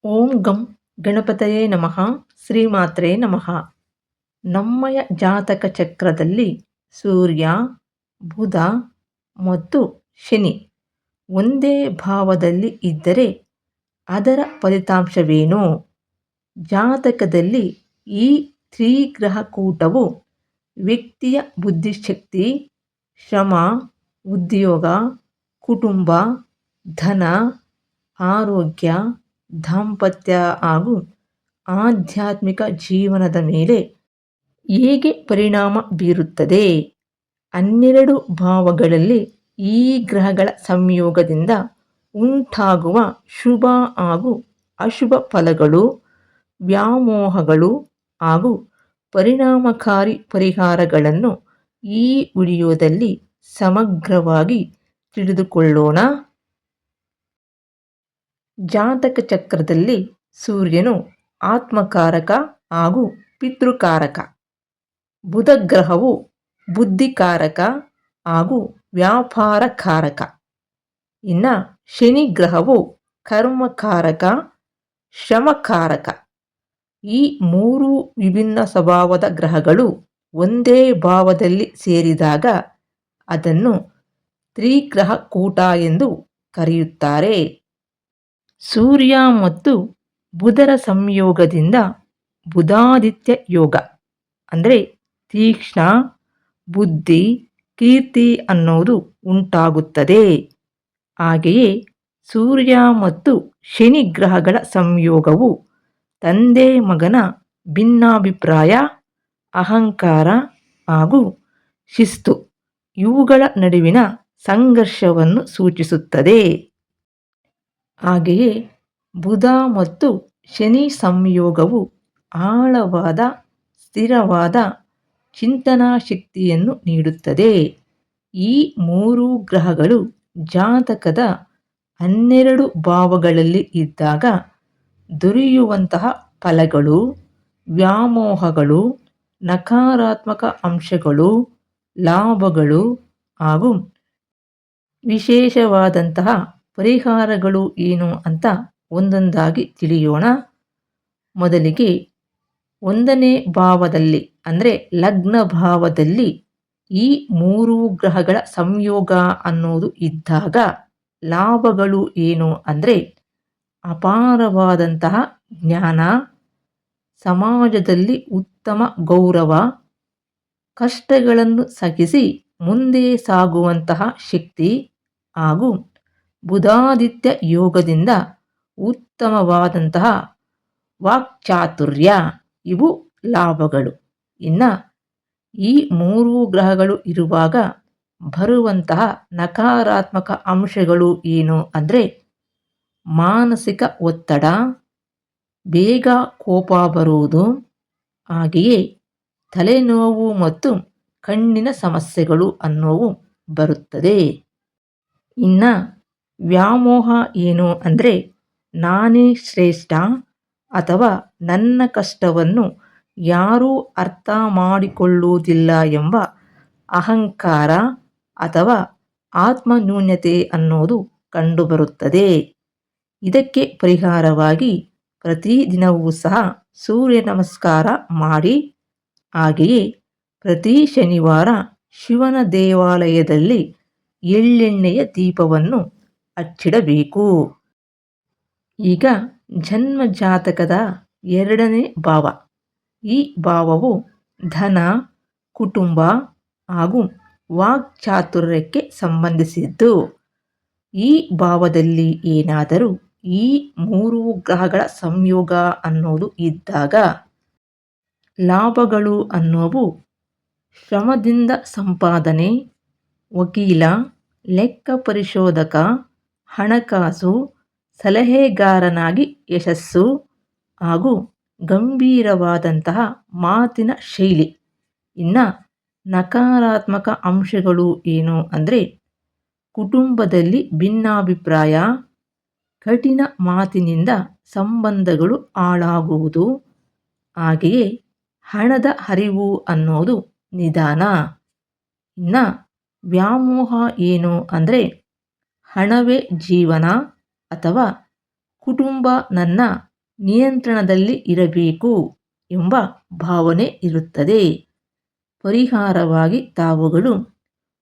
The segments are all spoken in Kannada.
ಓಂ ಗಂ ಗಣಪತಯೇ ನಮಃ. ಶ್ರೀಮಾತ್ರೇ ನಮಃ. ನಮ್ಮಯ ಜಾತಕ ಚಕ್ರದಲ್ಲಿ ಸೂರ್ಯ, ಬುಧ ಮತ್ತು ಶನಿ ಒಂದೇ ಭಾವದಲ್ಲಿ ಇದ್ದರೆ ಅದರ ಫಲಿತಾಂಶವೇನು? ಜಾತಕದಲ್ಲಿ ಈ ತ್ರಿಗ್ರಹ ಕೂಟವು ವ್ಯಕ್ತಿಯ ಬುದ್ಧಿಶಕ್ತಿ, ಶ್ರಮ, ಉದ್ಯೋಗ, ಕುಟುಂಬ, ಧನ, ಆರೋಗ್ಯ, ದಾಂಪತ್ಯ ಹಾಗೂ ಆಧ್ಯಾತ್ಮಿಕ ಜೀವನದ ಮೇಲೆ ಹೇಗೆ ಪರಿಣಾಮ ಬೀರುತ್ತದೆ? 12 ಭಾವಗಳಲ್ಲಿ ಈ ಗ್ರಹಗಳ ಸಂಯೋಗದಿಂದ ಉಂಟಾಗುವ ಶುಭ ಹಾಗೂ ಅಶುಭ ಫಲಗಳು, ವ್ಯಾಮೋಹಗಳು ಹಾಗೂ ಪರಿಣಾಮಕಾರಿ ಪರಿಹಾರಗಳನ್ನು ಈ ವಿಡಿಯೋದಲ್ಲಿ ಸಮಗ್ರವಾಗಿ ತಿಳಿದುಕೊಳ್ಳೋಣ. ಜಾತಕ ಚಕ್ರದಲ್ಲಿ ಸೂರ್ಯನು ಆತ್ಮಕಾರಕ ಹಾಗೂ ಪಿತೃಕಾರಕ, ಬುಧ ಗ್ರಹವು ಬುದ್ಧಿಕಾರಕ ಹಾಗೂ ವ್ಯಾಪಾರಕಾರಕ, ಇನ್ನು ಶನಿ ಗ್ರಹವು ಕರ್ಮಕಾರಕ, ಶ್ರಮಕಾರಕ. ಈ ಮೂರು ವಿಭಿನ್ನ ಸ್ವಭಾವದ ಗ್ರಹಗಳು ಒಂದೇ ಭಾವದಲ್ಲಿ ಸೇರಿದಾಗ ಅದನ್ನು ತ್ರಿಗ್ರಹ ಕೂಟ ಎಂದು ಕರೆಯುತ್ತಾರೆ. ಸೂರ್ಯ ಮತ್ತು ಬುಧರ ಸಂಯೋಗದಿಂದ ಬುಧಾದಿತ್ಯ ಯೋಗ ಅಂದರೆ ತೀಕ್ಷ್ಣ ಬುದ್ಧಿ, ಕೀರ್ತಿ ಅನ್ನೋದು ಉಂಟಾಗುತ್ತದೆ. ಹಾಗೆಯೇ ಸೂರ್ಯ ಮತ್ತು ಶನಿ ಗ್ರಹಗಳ ಸಂಯೋಗವು ತಂದೆ ಮಗನ ಭಿನ್ನಾಭಿಪ್ರಾಯ, ಅಹಂಕಾರ ಹಾಗೂ ಶಿಸ್ತು ಇವುಗಳ ನಡುವಿನ ಸಂಘರ್ಷವನ್ನು ಸೂಚಿಸುತ್ತದೆ. ಹಾಗೆಯೇ ಬುಧ ಮತ್ತು ಶನಿ ಸಂಯೋಗವು ಆಳವಾದ ಸ್ಥಿರವಾದ ಚಿಂತನಾ ಶಕ್ತಿಯನ್ನು ನೀಡುತ್ತದೆ. ಈ ಮೂರು ಗ್ರಹಗಳು ಜಾತಕದ 12 ಭಾವಗಳಲ್ಲಿ ಇದ್ದಾಗ ದೊರೆಯುವಂತಹ ಫಲಗಳು, ವ್ಯಾಮೋಹಗಳು, ನಕಾರಾತ್ಮಕ ಅಂಶಗಳು, ಲಾಭಗಳು ಹಾಗೂ ವಿಶೇಷವಾದಂತಹ ಪರಿಹಾರಗಳು ಏನು ಅಂತ ಒಂದೊಂದಾಗಿ ತಿಳಿಯೋಣ. ಮೊದಲಿಗೆ 1ನೇ ಭಾವದಲ್ಲಿ ಅಂದರೆ ಲಗ್ನ ಭಾವದಲ್ಲಿ ಈ ಮೂರು ಗ್ರಹಗಳ ಸಂಯೋಗ ಅನ್ನೋದು ಇದ್ದಾಗ ಲಾಭಗಳು ಏನು ಅಂದರೆ ಅಪಾರವಾದಂತಹ ಜ್ಞಾನ, ಸಮಾಜದಲ್ಲಿ ಉತ್ತಮ ಗೌರವ, ಕಷ್ಟಗಳನ್ನು ಸಹಿಸಿ ಮುಂದೆ ಸಾಗುವಂತಹ ಶಕ್ತಿ ಹಾಗೂ ಬುಧಾದಿತ್ಯ ಯೋಗದಿಂದ ಉತ್ತಮವಾದಂತಹ ವಾಕ್ಚಾತುರ್ಯ ಇವು ಲಾಭಗಳು. ಇನ್ನು ಈ ಮೂರು ಗ್ರಹಗಳು ಇರುವಾಗ ಬರುವಂತಹ ನಕಾರಾತ್ಮಕ ಅಂಶಗಳು ಏನು ಅಂದರೆ ಮಾನಸಿಕ ಒತ್ತಡ, ಬೇಗ ಕೋಪ ಬರುವುದು, ಹಾಗೆಯೇ ತಲೆನೋವು ಮತ್ತು ಕಣ್ಣಿನ ಸಮಸ್ಯೆಗಳು ಅನ್ನೋವು ಬರುತ್ತದೆ. ಇನ್ನು ವ್ಯಾಮೋಹ ಏನು ಅಂದರೆ ನಾನೇ ಶ್ರೇಷ್ಠ ಅಥವಾ ನನ್ನ ಕಷ್ಟವನ್ನು ಯಾರೂ ಅರ್ಥ ಮಾಡಿಕೊಳ್ಳುವುದಿಲ್ಲ ಎಂಬ ಅಹಂಕಾರ ಅಥವಾ ಆತ್ಮನ್ಯೂನ್ಯತೆ ಅನ್ನೋದು ಕಂಡುಬರುತ್ತದೆ. ಇದಕ್ಕೆ ಪರಿಹಾರವಾಗಿ ಪ್ರತಿದಿನವೂ ಸಹ ಸೂರ್ಯ ನಮಸ್ಕಾರ ಮಾಡಿ, ಹಾಗೆಯೇ ಪ್ರತಿ ಶನಿವಾರ ಶಿವನ ದೇವಾಲಯದಲ್ಲಿ ಎಳ್ಳೆಣ್ಣೆಯ ದೀಪವನ್ನು ಹಚ್ಚಿಡಬೇಕು. ಈಗ ಜನ್ಮ ಜಾತಕದ 2ನೇ ಭಾವ. ಈ ಭಾವವು ಧನ, ಕುಟುಂಬ ಹಾಗೂ ವಾಕ್ಚಾತುರ್ಯಕ್ಕೆ ಸಂಬಂಧಿಸಿದ್ದು. ಈ ಭಾವದಲ್ಲಿ ಏನಾದರೂ ಈ ಮೂರು ಗ್ರಹಗಳ ಸಂಯೋಗ ಅನ್ನೋದು ಇದ್ದಾಗ ಲಾಭಗಳು ಅನ್ನೋವು ಶ್ರಮದಿಂದ ಸಂಪಾದನೆ, ವಕೀಲ, ಲೆಕ್ಕ ಪರಿಶೋಧಕ, ಹಣಕಾಸು ಸಲಹೆಗಾರನಾಗಿ ಯಶಸ್ಸು ಹಾಗೂ ಗಂಭೀರವಾದಂತಹ ಮಾತಿನ ಶೈಲಿ. ಇನ್ನು ನಕಾರಾತ್ಮಕ ಅಂಶಗಳು ಏನು ಅಂದರೆ ಕುಟುಂಬದಲ್ಲಿ ಭಿನ್ನಾಭಿಪ್ರಾಯ, ಕಠಿಣ ಮಾತಿನಿಂದ ಸಂಬಂಧಗಳು ಹಾಳಾಗುವುದು, ಹಾಗೆಯೇ ಹಣದ ಹರಿವು ಅನ್ನೋದು ನಿಧಾನ. ಇನ್ನು ವ್ಯಾಮೋಹ ಏನು ಅಂದರೆ ಹಣವೇ ಜೀವನ ಅಥವಾ ಕುಟುಂಬ ನನ್ನ ನಿಯಂತ್ರಣದಲ್ಲಿ ಇರಬೇಕು ಎಂಬ ಭಾವನೆ ಇರುತ್ತದೆ. ಪರಿಹಾರವಾಗಿ ತಾವುಗಳು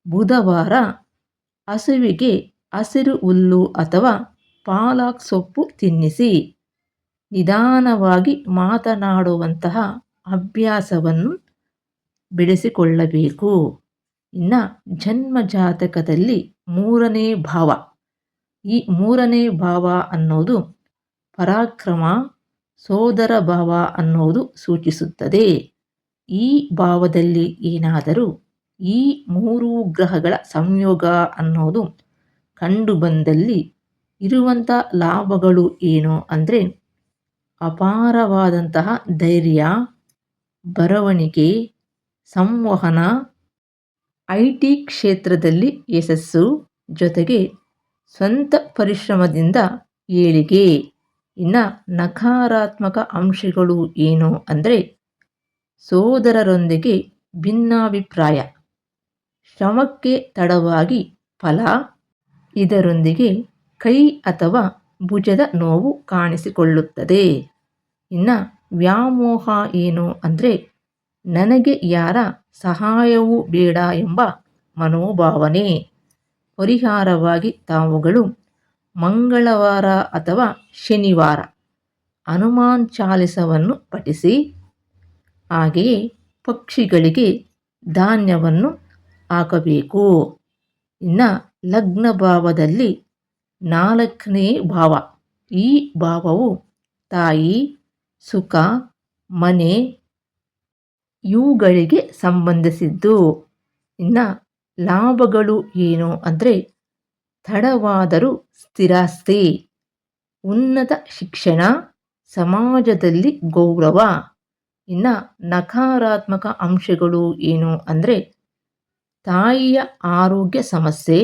ಬುಧವಾರ ಹಸುವಿಗೆ ಹಸಿರು ಹುಲ್ಲು ಅಥವಾ ಪಾಲಕ್ ಸೊಪ್ಪು ತಿನ್ನಿಸಿ. ನಿಧಾನವಾಗಿ ಮಾತನಾಡುವಂತಹ ಅಭ್ಯಾಸವನ್ನು ಬೆಳೆಸಿಕೊಳ್ಳಬೇಕು. ಇನ್ನು ಜನ್ಮ ಜಾತಕದಲ್ಲಿ 3ನೇ ಭಾವ. ಈ 3ನೇ ಭಾವ ಅನ್ನೋದು ಪರಾಕ್ರಮ, ಸೋದರ ಭಾವ ಅನ್ನೋದು ಸೂಚಿಸುತ್ತದೆ. ಈ ಭಾವದಲ್ಲಿ ಏನಾದರೂ ಈ 3 ಗ್ರಹಗಳ ಸಂಯೋಗ ಅನ್ನೋದು ಕಂಡು ಬಂದಲ್ಲಿ ಇರುವಂಥ ಲಾಭಗಳು ಏನು ಅಂದರೆ ಅಪಾರವಾದಂತಹ ಧೈರ್ಯ, ಬರವಣಿಗೆ, ಸಂವಹನ, IT ಕ್ಷೇತ್ರದಲ್ಲಿ ಯಶಸ್ಸು, ಜೊತೆಗೆ ಸ್ವಂತ ಪರಿಶ್ರಮದಿಂದ ಏಳಿಗೆ. ಇನ್ನು ನಕಾರಾತ್ಮಕ ಅಂಶಗಳು ಏನು ಅಂದರೆ ಸೋದರರೊಂದಿಗೆ ಭಿನ್ನಾಭಿಪ್ರಾಯ, ಶ್ರಮಕ್ಕೆ ತಡವಾಗಿ ಫಲ, ಇದರೊಂದಿಗೆ ಕೈ ಅಥವಾ ಭುಜದ ನೋವು ಕಾಣಿಸಿಕೊಳ್ಳುತ್ತದೆ. ಇನ್ನು ವ್ಯಾಮೋಹ ಏನು ಅಂದರೆ ನನಗೆ ಯಾರ ಸಹಾಯವೂ ಬೇಡ ಎಂಬ ಮನೋಭಾವನೆ. ಪರಿಹಾರವಾಗಿ ತಾವುಗಳು ಮಂಗಳವಾರ ಅಥವಾ ಶನಿವಾರ ಹನುಮಾನ್ ಚಾಲಿಸವನ್ನು ಪಠಿಸಿ. ಹಾಗೆಯೇ ಪಕ್ಷಿಗಳಿಗೆ ಧಾನ್ಯವನ್ನು ಹಾಕಬೇಕು. ಇನ್ನು ಲಗ್ನ ಭಾವದಲ್ಲಿ 4ನೇ ಭಾವ. ಈ ಭಾವವು ತಾಯಿ, ಸುಖ, ಮನೆ ಇವುಗಳಿಗೆ ಸಂಬಂಧಿಸಿದ್ದು. ಇನ್ನು ಲಾಭಗಳು ಏನು ಅಂದರೆ ತಡವಾದರೂ ಸ್ಥಿರಾಸ್ತಿ, ಉನ್ನತ ಶಿಕ್ಷಣ, ಸಮಾಜದಲ್ಲಿ ಗೌರವ. ಇನ್ನು ನಕಾರಾತ್ಮಕ ಅಂಶಗಳು ಏನು ಅಂದರೆ ತಾಯಿಯ ಆರೋಗ್ಯ ಸಮಸ್ಯೆ,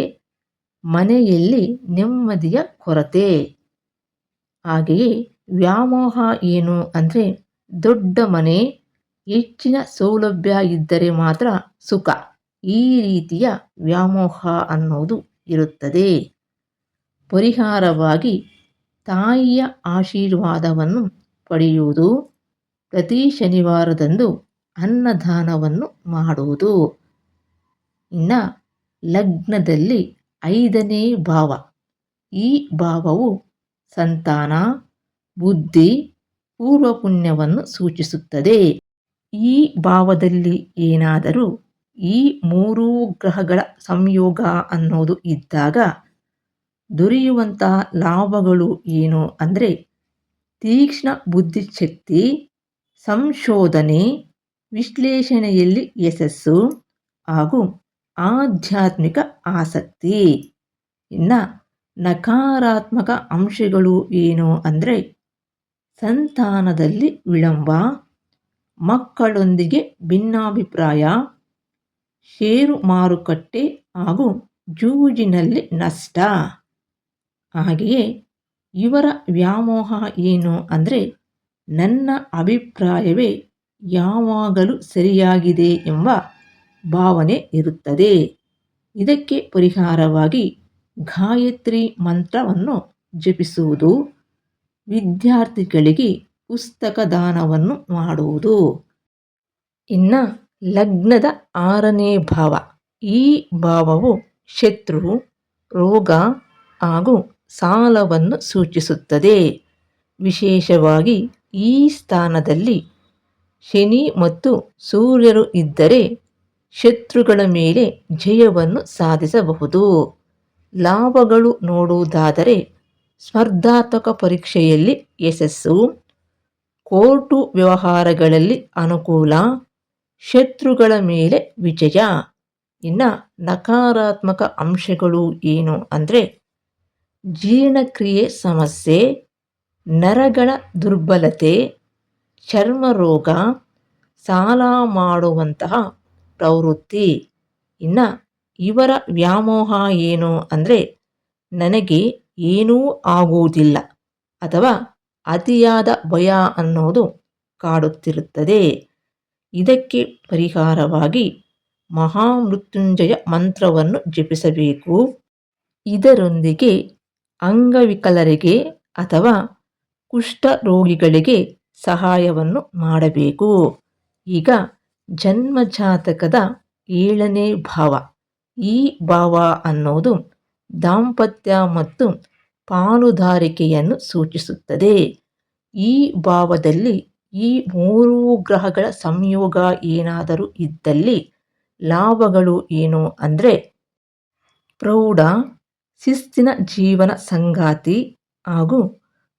ಮನೆಯಲ್ಲಿ ನೆಮ್ಮದಿಯ ಕೊರತೆ. ಹಾಗೆಯೇ ವ್ಯಾಮೋಹ ಏನು ಅಂದರೆ ದೊಡ್ಡ ಮನೆ, ಹೆಚ್ಚಿನ ಸೌಲಭ್ಯ ಇದ್ದರೆ ಮಾತ್ರ ಸುಖ. ಈ ರೀತಿಯ ವ್ಯಾಮೋಹ ಅನ್ನೋದು ಇರುತ್ತದೆ. ಪರಿಹಾರವಾಗಿ ತಾಯಿಯ ಆಶೀರ್ವಾದವನ್ನು ಪಡೆಯುವುದು, ಪ್ರತಿ ಶನಿವಾರದಂದು ಅನ್ನದಾನವನ್ನು ಮಾಡುವುದು. ಇನ್ನು ಲಗ್ನದಲ್ಲಿ 5ನೇ ಭಾವ. ಈ ಭಾವವು ಸಂತಾನ, ಬುದ್ಧಿ, ಪೂರ್ವ ಪುಣ್ಯವನ್ನು ಸೂಚಿಸುತ್ತದೆ. ಈ ಭಾವದಲ್ಲಿ ಏನಾದರೂ ಈ 3 ಗ್ರಹಗಳ ಸಂಯೋಗ ಅನ್ನೋದು ಇದ್ದಾಗ ದೊರೆಯುವಂತಹ ಲಾಭಗಳು ಏನು ಅಂದರೆ ತೀಕ್ಷ್ಣ ಬುದ್ಧಿಶಕ್ತಿ, ಸಂಶೋಧನೆ, ವಿಶ್ಲೇಷಣೆಯಲ್ಲಿ ಯಶಸ್ಸು ಹಾಗೂ ಆಧ್ಯಾತ್ಮಿಕ ಆಸಕ್ತಿ. ಇನ್ನು ನಕಾರಾತ್ಮಕ ಅಂಶಗಳು ಏನು ಅಂದರೆ ಸಂತಾನದಲ್ಲಿ ವಿಳಂಬ, ಮಕ್ಕಳೊಂದಿಗೆ ಭಿನ್ನಾಭಿಪ್ರಾಯ, ಷೇರು ಮಾರುಕಟ್ಟೆ ಹಾಗೂ ಜೂಜಿನಲ್ಲಿ ನಷ್ಟ. ಹಾಗೆಯೇ ಇವರ ವ್ಯಾಮೋಹ ಏನು ಅಂದರೆ ನನ್ನ ಅಭಿಪ್ರಾಯವೇ ಯಾವಾಗಲೂ ಸರಿಯಾಗಿದೆ ಎಂಬ ಭಾವನೆ ಇರುತ್ತದೆ. ಇದಕ್ಕೆ ಪರಿಹಾರವಾಗಿ ಗಾಯತ್ರಿ ಮಂತ್ರವನ್ನು ಜಪಿಸುವುದು, ವಿದ್ಯಾರ್ಥಿಗಳಿಗೆ ಪುಸ್ತಕ ದಾನವನ್ನು ಮಾಡುವುದು. ಇನ್ನು ಲಗ್ನದ 6ನೇ ಭಾವ. ಈ ಭಾವವು ಶತ್ರು, ರೋಗ ಹಾಗೂ ಸಾಲವನ್ನು ಸೂಚಿಸುತ್ತದೆ. ವಿಶೇಷವಾಗಿ ಈ ಸ್ಥಾನದಲ್ಲಿ ಶನಿ ಮತ್ತು ಸೂರ್ಯರು ಇದ್ದರೆ ಶತ್ರುಗಳ ಮೇಲೆ ಜಯವನ್ನು ಸಾಧಿಸಬಹುದು. ಲಾಭಗಳು ನೋಡುವುದಾದರೆ ಸ್ಪರ್ಧಾತ್ಮಕ ಪರೀಕ್ಷೆಯಲ್ಲಿ ಯಶಸ್ಸು, ಕೋರ್ಟು ವ್ಯವಹಾರಗಳಲ್ಲಿ ಅನುಕೂಲ, ಶತ್ರುಗಳ ಮೇಲೆ ವಿಜಯ. ಇನ್ನು ನಕಾರಾತ್ಮಕ ಅಂಶಗಳು ಏನು ಅಂದರೆ ಜೀರ್ಣಕ್ರಿಯೆ ಸಮಸ್ಯೆ, ನರಗಳ ದುರ್ಬಲತೆ, ಚರ್ಮ ರೋಗ, ಸಾಲ ಮಾಡುವಂತಹ ಪ್ರವೃತ್ತಿ. ಇನ್ನು ಇವರ ವ್ಯಾಮೋಹ ಏನು ಅಂದರೆ ನನಗೆ ಏನೂ ಆಗುವುದಿಲ್ಲ ಅಥವಾ ಅತಿಯಾದ ಭಯ ಅನ್ನೋದು ಕಾಡುತ್ತಿರುತ್ತದೆ. ಇದಕ್ಕೆ ಪರಿಹಾರವಾಗಿ ಮಹಾಮೃತ್ಯುಂಜಯ ಮಂತ್ರವನ್ನು ಜಪಿಸಬೇಕು. ಇದರೊಂದಿಗೆ ಅಂಗವಿಕಲರಿಗೆ ಅಥವಾ ಕುಷ್ಠ ರೋಗಿಗಳಿಗೆ ಸಹಾಯವನ್ನು ಮಾಡಬೇಕು. ಈಗ ಜನ್ಮಜಾತಕದ 7ನೇ ಭಾವ. ಈ ಭಾವ ಅನ್ನೋದು ದಾಂಪತ್ಯ ಮತ್ತು ಪಾಲುದಾರಿಕೆಯನ್ನು ಸೂಚಿಸುತ್ತದೆ. ಈ ಭಾವದಲ್ಲಿ ಈ 3 ಗ್ರಹಗಳ ಸಂಯೋಗ ಏನಾದರೂ ಇದ್ದಲ್ಲಿ ಲಾಭಗಳು ಏನು ಅಂದರೆ ಪ್ರೌಢ ಶಿಸ್ತಿನ ಜೀವನ ಸಂಗಾತಿ ಹಾಗೂ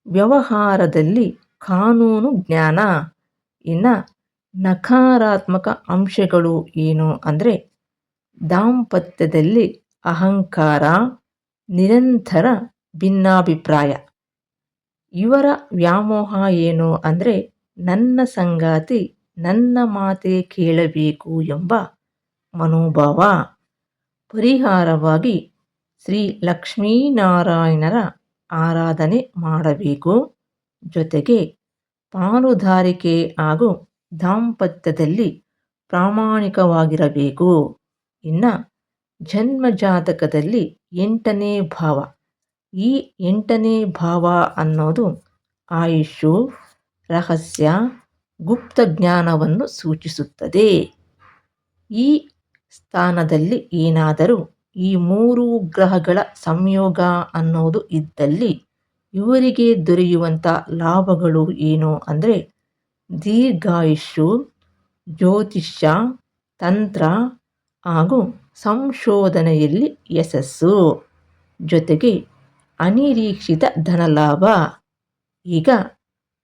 ವ್ಯವಹಾರದಲ್ಲಿ ಕಾನೂನು ಜ್ಞಾನ. ಇನ್ನು ನಕಾರಾತ್ಮಕ ಅಂಶಗಳು ಏನು ಅಂದರೆ ದಾಂಪತ್ಯದಲ್ಲಿ ಅಹಂಕಾರ, ನಿರಂತರ ಭಿನ್ನಾಭಿಪ್ರಾಯ. ಇವರ ವ್ಯಾಮೋಹ ಏನು ಅಂದರೆ ನನ್ನ ಸಂಗಾತಿ ನನ್ನ ಮಾತೇ ಕೇಳಬೇಕು ಎಂಬ ಮನೋಭಾವ. ಪರಿಹಾರವಾಗಿ ಶ್ರೀ ಲಕ್ಷ್ಮೀನಾರಾಯಣರ ಆರಾಧನೆ ಮಾಡಬೇಕು. ಜೊತೆಗೆ ಪಾಲುದಾರಿಕೆ ಹಾಗೂ ದಾಂಪತ್ಯದಲ್ಲಿ ಪ್ರಾಮಾಣಿಕವಾಗಿರಬೇಕು. ಇನ್ನು ಜನ್ಮಜಾತಕದಲ್ಲಿ 8ನೇ ಭಾವ. ಈ 8ನೇ ಭಾವ ಅನ್ನೋದು ಆಯುಷು, ರಹಸ್ಯ, ಗುಪ್ತ ಜ್ಞಾನವನ್ನು ಸೂಚಿಸುತ್ತದೆ. ಈ ಸ್ಥಾನದಲ್ಲಿ ಏನಾದರೂ ಈ 3 ಗ್ರಹಗಳ ಸಂಯೋಗ ಅನ್ನೋದು ಇದ್ದಲ್ಲಿ ಇವರಿಗೆ ದೊರೆಯುವಂಥ ಲಾಭಗಳು ಏನು ಅಂದರೆ ದೀರ್ಘಾಯುಷ್ಯು, ಜ್ಯೋತಿಷ್ಯ, ತಂತ್ರ ಹಾಗೂ ಸಂಶೋಧನೆಯಲ್ಲಿ ಯಶಸ್ಸು, ಜೊತೆಗೆ ಅನಿರೀಕ್ಷಿತ ಧನಲಾಭ. ಈಗ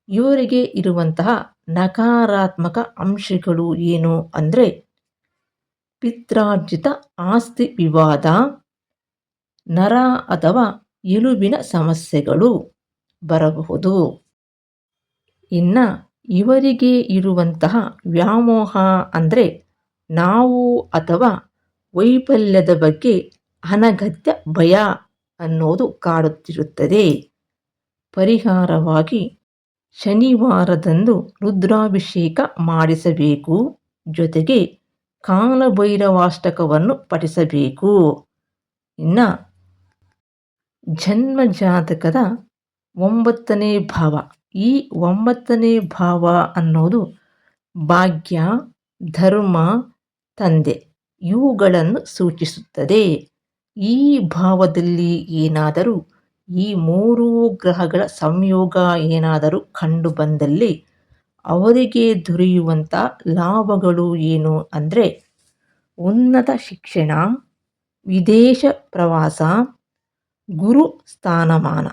ಇವರಿಗೆ ಇರುವಂತಹ ನಕಾರಾತ್ಮಕ ಅಂಶಗಳು ಏನು ಅಂದರೆ ಪಿತ್ರಾರ್ಜಿತ ಆಸ್ತಿ ವಿವಾದ, ನರ ಅಥವಾ ಎಲುಬಿನ ಸಮಸ್ಯೆಗಳು ಬರಬಹುದು. ಇನ್ನು ಇವರಿಗೆ ಇರುವಂತಹ ವ್ಯಾಮೋಹ ಅಂದರೆ ನಾವು ಅಥವಾ ವೈಫಲ್ಯದ ಬಗ್ಗೆ ಅನಗತ್ಯ ಭಯ ಅನ್ನೋದು ಕಾಡುತ್ತಿರುತ್ತದೆ. ಪರಿಹಾರವಾಗಿ ಶನಿವಾರದಂದು ರುದ್ರಾಭಿಷೇಕ ಮಾಡಿಸಬೇಕು. ಜೊತೆಗೆ ಕಾಲಭೈರವಾಷ್ಟಕವನ್ನು ಪಠಿಸಬೇಕು. ಇನ್ನು ಜನ್ಮಜಾತಕದ 9ನೇ ಭಾವ. ಈ 9ನೇ ಭಾವ ಅನ್ನೋದು ಭಾಗ್ಯ, ಧರ್ಮ, ತಂದೆ ಇವುಗಳನ್ನು ಸೂಚಿಸುತ್ತದೆ. ಈ ಭಾವದಲ್ಲಿ ಏನಾದರೂ ಈ 3 ಗ್ರಹಗಳ ಸಂಯೋಗ ಏನಾದರೂ ಕಂಡು ಬಂದಲ್ಲಿ ಅವರಿಗೆ ದೊರೆಯುವಂಥ ಲಾಭಗಳು ಏನು ಅಂದರೆ ಉನ್ನತ ಶಿಕ್ಷಣ, ವಿದೇಶ ಪ್ರವಾಸ, ಗುರು ಸ್ಥಾನಮಾನ.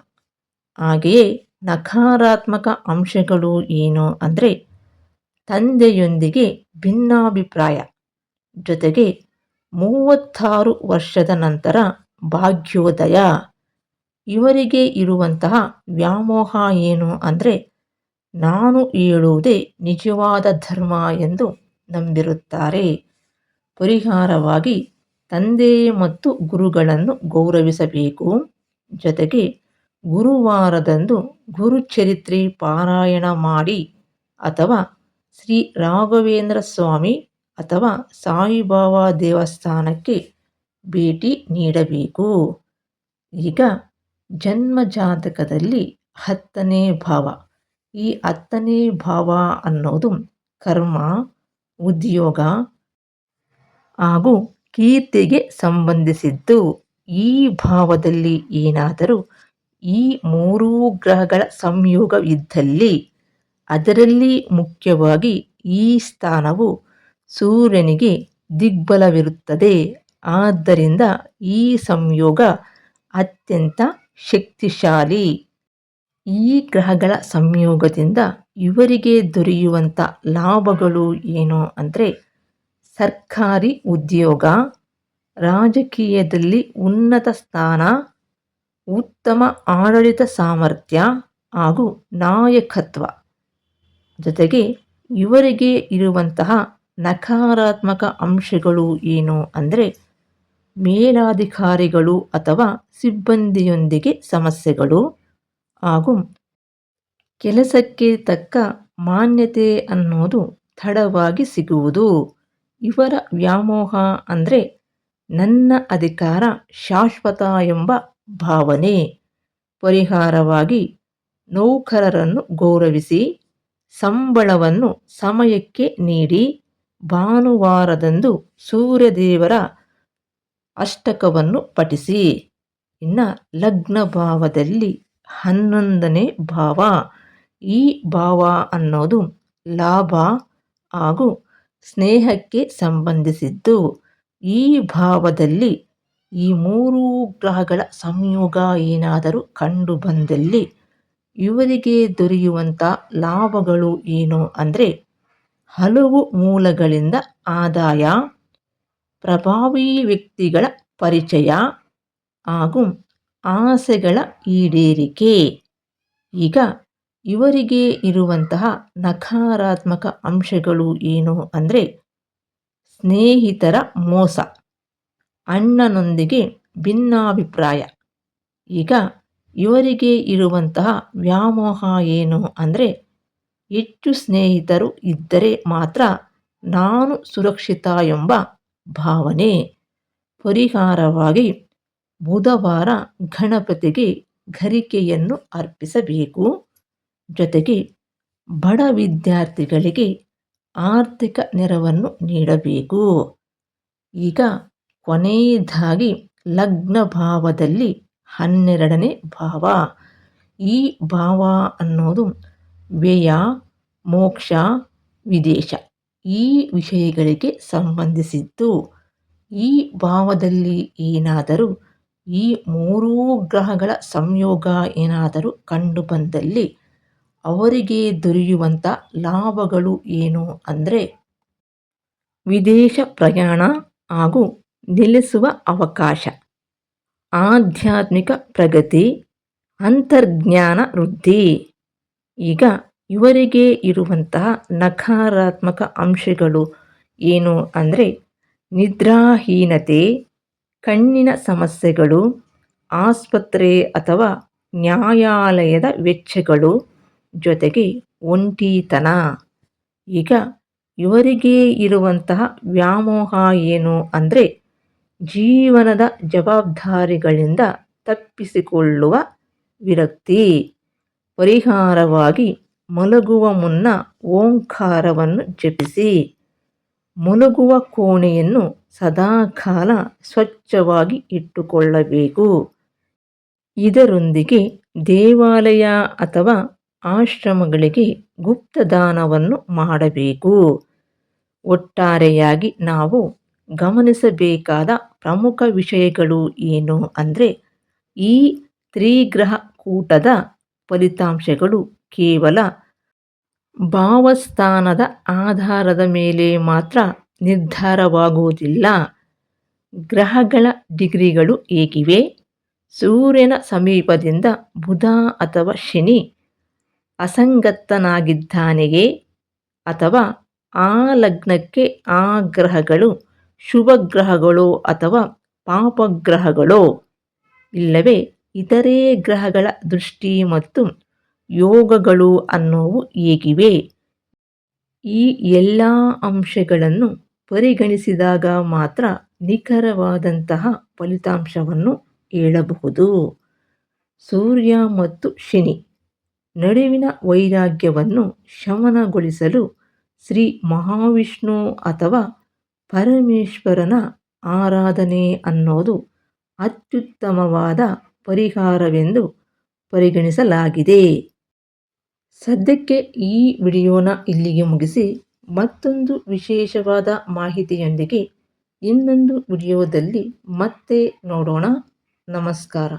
ಹಾಗೆಯೇ ನಕಾರಾತ್ಮಕ ಅಂಶಗಳು ಏನು ಅಂದರೆ ತಂದೆಯೊಂದಿಗೆ ಭಿನ್ನಾಭಿಪ್ರಾಯ, ಜೊತೆಗೆ 36 ವರ್ಷದ ನಂತರ ಭಾಗ್ಯೋದಯ. ಇವರಿಗೆ ಇರುವಂತಹ ವ್ಯಾಮೋಹ ಏನು ಅಂದರೆ ನಾನು ಹೇಳುವುದೇ ನಿಜವಾದ ಧರ್ಮ ಎಂದು ನಂಬಿರುತ್ತಾರೆ. ಪರಿಹಾರವಾಗಿ ತಂದೆ ಮತ್ತು ಗುರುಗಳನ್ನು ಗೌರವಿಸಬೇಕು. ಜೊತೆಗೆ ಗುರುವಾರದಂದು ಗುರುಚರಿತ್ರೆ ಪಾರಾಯಣ ಮಾಡಿ ಅಥವಾ ಶ್ರೀ ರಾಘವೇಂದ್ರ ಸ್ವಾಮಿ ಅಥವಾ ಸಾಯಿಬಾಬಾ ದೇವಸ್ಥಾನಕ್ಕೆ ಭೇಟಿ ನೀಡಬೇಕು. ಈಗ ಜನ್ಮಜಾತಕದಲ್ಲಿ 10ನೇ ಭಾವ. ಈ 10ನೇ ಭಾವ ಅನ್ನೋದು ಕರ್ಮ, ಉದ್ಯೋಗ ಹಾಗೂ ಕೀರ್ತಿಗೆ ಸಂಬಂಧಿಸಿದ್ದು. ಈ ಭಾವದಲ್ಲಿ ಏನಾದರೂ ಈ 3 ಗ್ರಹಗಳ ಸಂಯೋಗವಿದ್ದಲ್ಲಿ ಅದರಲ್ಲಿ ಮುಖ್ಯವಾಗಿ ಈ ಸ್ಥಾನವು ಸೂರ್ಯನಿಗೆ ದಿಗ್ಬಲವಿರುತ್ತದೆ. ಆದ್ದರಿಂದ ಈ ಸಂಯೋಗ ಅತ್ಯಂತ ಶಕ್ತಿಶಾಲಿ. ಈ ಗ್ರಹಗಳ ಸಂಯೋಗದಿಂದ ಇವರಿಗೆ ದೊರೆಯುವಂಥ ಲಾಭಗಳು ಏನು ಅಂದರೆ ಸರ್ಕಾರಿ ಉದ್ಯೋಗ, ರಾಜಕೀಯದಲ್ಲಿ ಉನ್ನತ ಸ್ಥಾನ, ಉತ್ತಮ ಆಡಳಿತ ಸಾಮರ್ಥ್ಯ ಹಾಗೂ ನಾಯಕತ್ವ. ಜೊತೆಗೆ ಇವರಿಗೆ ಇರುವಂತಹ ನಕಾರಾತ್ಮಕ ಅಂಶಗಳು ಏನು ಅಂದರೆ ಮೇಲಾಧಿಕಾರಿಗಳು ಅಥವಾ ಸಿಬ್ಬಂದಿಯೊಂದಿಗೆ ಸಮಸ್ಯೆಗಳು ಹಾಗೂ ಕೆಲಸಕ್ಕೆ ತಕ್ಕ ಮಾನ್ಯತೆ ಅನ್ನೋದು ತಡವಾಗಿ ಸಿಗುವುದು. ಇವರ ವ್ಯಾಮೋಹ ಅಂದರೆ ನನ್ನ ಅಧಿಕಾರ ಶಾಶ್ವತ ಎಂಬ ಭಾವನೆ. ಪರಿಹಾರವಾಗಿ ನೌಕರರನ್ನು ಗೌರವಿಸಿ, ಸಂಬಳವನ್ನು ಸಮಯಕ್ಕೆ ನೀಡಿ, ಭಾನುವಾರದಂದು ಸೂರ್ಯದೇವರ ಅಷ್ಟಕವನ್ನು ಪಠಿಸಿ. ಇನ್ನು ಲಗ್ನ ಭಾವದಲ್ಲಿ 11ನೇ ಭಾವ. ಈ ಭಾವ ಅನ್ನೋದು ಲಾಭ ಹಾಗೂ ಸ್ನೇಹಕ್ಕೆ ಸಂಬಂಧಿಸಿದ್ದು. ಈ ಭಾವದಲ್ಲಿ ಈ 3 ಗ್ರಹಗಳ ಸಂಯೋಗ ಏನಾದರೂ ಕಂಡು ಬಂದಲ್ಲಿ ಇವರಿಗೆ ದೊರೆಯುವಂಥ ಲಾಭಗಳು ಏನು ಅಂದರೆ ಹಲವು ಮೂಲಗಳಿಂದ ಆದಾಯ, ಪ್ರಭಾವಿ ವ್ಯಕ್ತಿಗಳ ಪರಿಚಯ ಹಾಗೂ ಆಸೆಗಳ ಈಡೇರಿಕೆ. ಈಗ ಇವರಿಗೆ ಇರುವಂತಹ ನಕಾರಾತ್ಮಕ ಅಂಶಗಳು ಏನು ಅಂದರೆ ಸ್ನೇಹಿತರ ಮೋಸ, ಅಣ್ಣನೊಂದಿಗೆ ಭಿನ್ನಾಭಿಪ್ರಾಯ. ಈಗ ಇವರಿಗೆ ಇರುವಂತಹ ವ್ಯಾಮೋಹ ಏನು ಅಂದರೆ ಹೆಚ್ಚು ಸ್ನೇಹಿತರು ಇದ್ದರೆ ಮಾತ್ರ ನಾನು ಸುರಕ್ಷಿತ ಎಂಬ ಭಾವನೆ. ಪರಿಹಾರವಾಗಿ ಬುಧವಾರ ಗಣಪತಿಗೆ ಗರಿಕೆಯನ್ನು ಅರ್ಪಿಸಬೇಕು. ಜೊತೆಗೆ ಬಡ ವಿದ್ಯಾರ್ಥಿಗಳಿಗೆ ಆರ್ಥಿಕ ನೆರವನ್ನು ನೀಡಬೇಕು. ಈಗ ಕೊನೆಯದಾಗಿ ಲಗ್ನ ಭಾವದಲ್ಲಿ 12ನೇ ಭಾವ. ಈ ಭಾವ ಅನ್ನೋದು ವ್ಯಯ, ಮೋಕ್ಷ, ವಿದೇಶ ಈ ವಿಷಯಗಳಿಗೆ ಸಂಬಂಧಿಸಿದ್ದು. ಈ ಭಾವದಲ್ಲಿ ಏನಾದರೂ ಈ 3 ಗ್ರಹಗಳ ಸಂಯೋಗ ಏನಾದರೂ ಕಂಡು ಬಂದಲ್ಲಿ ಅವರಿಗೆ ದೊರೆಯುವಂಥ ಲಾಭಗಳು ಏನು ಅಂದರೆ ವಿದೇಶ ಪ್ರಯಾಣ ಹಾಗೂ ನೆಲೆಸುವ ಅವಕಾಶ, ಆಧ್ಯಾತ್ಮಿಕ ಪ್ರಗತಿ, ಅಂತರ್ಜ್ಞಾನ ವೃದ್ಧಿ. ಈಗ ಇವರಿಗೆ ಇರುವಂತಹ ನಕಾರಾತ್ಮಕ ಅಂಶಗಳು ಏನು ಅಂದರೆ ನಿದ್ರಾಹೀನತೆ, ಕಣ್ಣಿನ ಸಮಸ್ಯೆಗಳು, ಆಸ್ಪತ್ರೆ ಅಥವಾ ನ್ಯಾಯಾಲಯದ ವೆಚ್ಚಗಳು, ಜೊತೆಗೆ ಒಂಟಿತನ. ಈಗ ಇವರಿಗೆ ಇರುವಂತಹ ವ್ಯಾಮೋಹ ಏನು ಅಂದರೆ ಜೀವನದ ಜವಾಬ್ದಾರಿಗಳಿಂದ ತಪ್ಪಿಸಿಕೊಳ್ಳುವ ವಿರಕ್ತಿ. ಪರಿಹಾರವಾಗಿ ಮಲಗುವ ಮುನ್ನ ಓಂಕಾರವನ್ನು ಜಪಿಸಿ. ಮಲಗುವ ಕೋಣೆಯನ್ನು ಸದಾಕಾಲ ಸ್ವಚ್ಛವಾಗಿ ಇಟ್ಟುಕೊಳ್ಳಬೇಕು. ಇದರೊಂದಿಗೆ ದೇವಾಲಯ ಅಥವಾ ಆಶ್ರಮಗಳಿಗೆ ಗುಪ್ತದಾನವನ್ನು ಮಾಡಬೇಕು. ಒಟ್ಟಾರೆಯಾಗಿ ನಾವು ಗಮನಿಸಬೇಕಾದ ಪ್ರಮುಖ ವಿಷಯಗಳು ಏನು ಅಂದರೆ ಈ ತ್ರಿಗ್ರಹ ಕೂಟದ ಫಲಿತಾಂಶಗಳು ಕೇವಲ ಭಾವಸ್ಥಾನದ ಆಧಾರದ ಮೇಲೆ ಮಾತ್ರ ನಿರ್ಧಾರವಾಗುವುದಿಲ್ಲ. ಗ್ರಹಗಳ ಡಿಗ್ರಿಗಳು ಹೇಗಿವೆ, ಸೂರ್ಯನ ಸಮೀಪದಿಂದ ಬುಧ ಅಥವಾ ಶನಿ ಅಸಂಗತನಾಗಿದ್ದಾನೆಯೇ, ಅಥವಾ ಆ ಲಗ್ನಕ್ಕೆ ಆ ಗ್ರಹಗಳು ಶುಭ ಗ್ರಹಗಳೋ ಅಥವಾ ಪಾಪಗ್ರಹಗಳೋ, ಇಲ್ಲವೇ ಇತರೆ ಗ್ರಹಗಳ ದೃಷ್ಟಿ ಮತ್ತು ಯೋಗಗಳು ಅನ್ನೋವು ಹೇಗಿವೆ. ಈ ಎಲ್ಲ ಅಂಶಗಳನ್ನು ಪರಿಗಣಿಸಿದಾಗ ಮಾತ್ರ ನಿಖರವಾದಂತಹ ಫಲಿತಾಂಶವನ್ನು ಹೇಳಬಹುದು. ಸೂರ್ಯ ಮತ್ತು ಶನಿ ನಡುವಿನ ವೈರಾಗ್ಯವನ್ನು ಶಮನಗೊಳಿಸಲು ಶ್ರೀ ಮಹಾವಿಷ್ಣು ಅಥವಾ ಪರಮೇಶ್ವರನ ಆರಾಧನೆ ಅನ್ನೋದು ಅತ್ಯುತ್ತಮವಾದ ಪರಿಹಾರವೆಂದು ಪರಿಗಣಿಸಲಾಗಿದೆ. ಸದ್ಯಕ್ಕೆ ಈ ವಿಡಿಯೋನ ಇಲ್ಲಿಗೆ ಮುಗಿಸಿ ಮತ್ತೊಂದು ವಿಶೇಷವಾದ ಮಾಹಿತಿಯೊಂದಿಗೆ ಇನ್ನೊಂದು ವಿಡಿಯೋದಲ್ಲಿ ಮತ್ತೆ ನೋಡೋಣ. ನಮಸ್ಕಾರ.